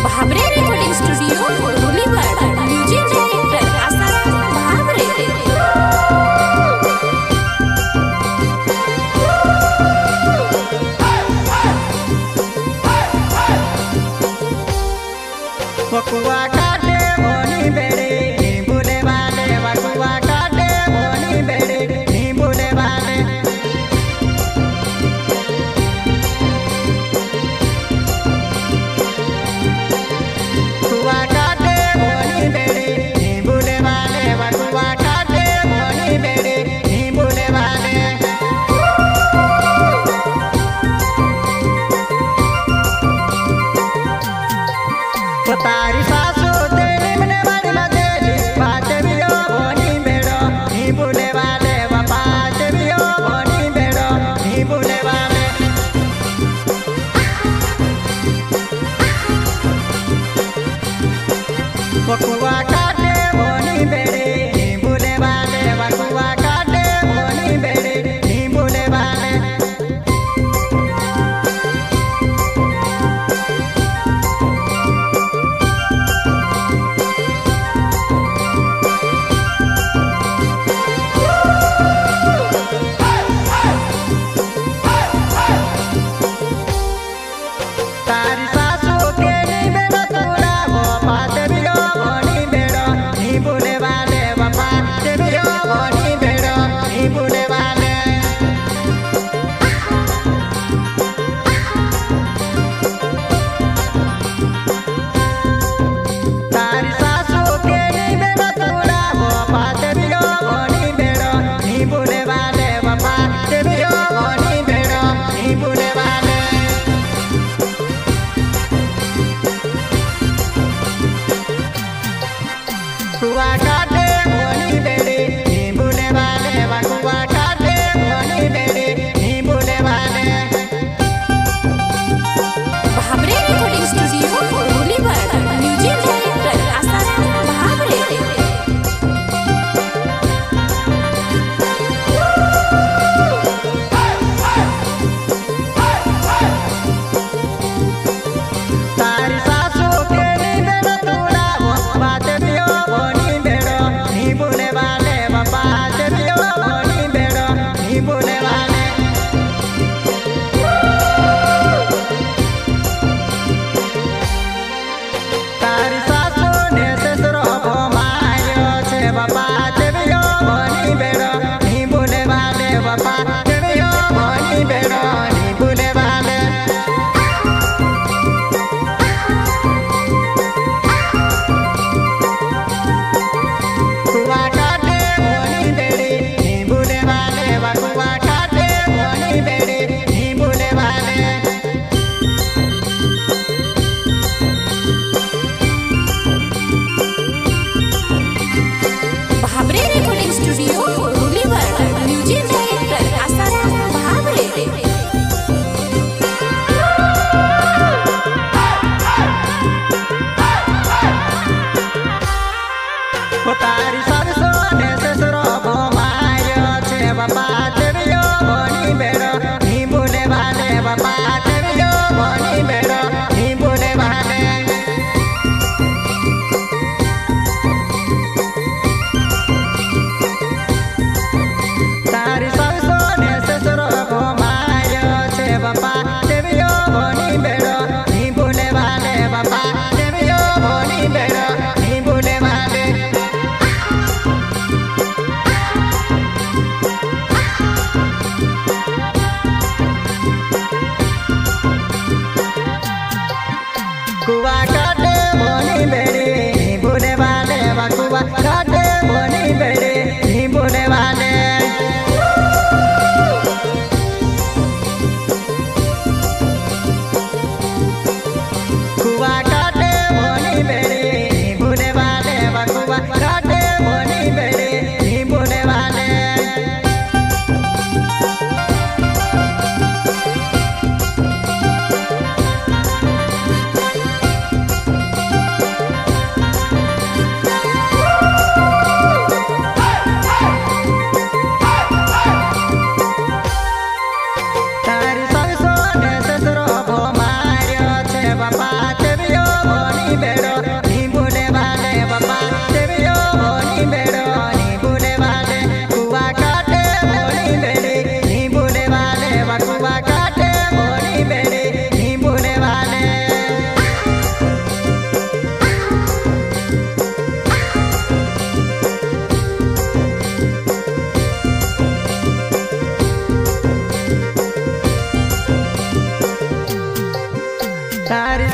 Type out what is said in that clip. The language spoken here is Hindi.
Bhavre recording studio Dhuliwada music director Asaram Bhavre. बकुआ काटे बोनी बेड़े नींबूले वाले बकुआ काटे बोनी बेड़े नींबूले वाले बकुआ काटे बोनी बेड़े नींबूले वाले बकुआ काटे बोनी बेड़े नींबूले वाले तारी सासू तेरी मने बारी मजेली पाचे बियो बोनी बेड़ो नींबूले वाले पाचे बियो बोनी बेड़ो नींबूले वाले बकुआ काटे बोनी बेड़े नींबूले वाले बकुआ काटे बोनी बेड़े नींबूले वाले तारी सासू के नी बेड़ो तूड़ा वो पाते बियो बोनी बेड़ो नींबूले वाले पाते बियो बोनी बेड़ो नींबूले वाले तारी सासू के नी बेड़ो तूड़ा वो पाते बियो बोनी बेड़ो नींबूले वाले पाते बियो बोनी बेड़ो नींबूले वाले नारी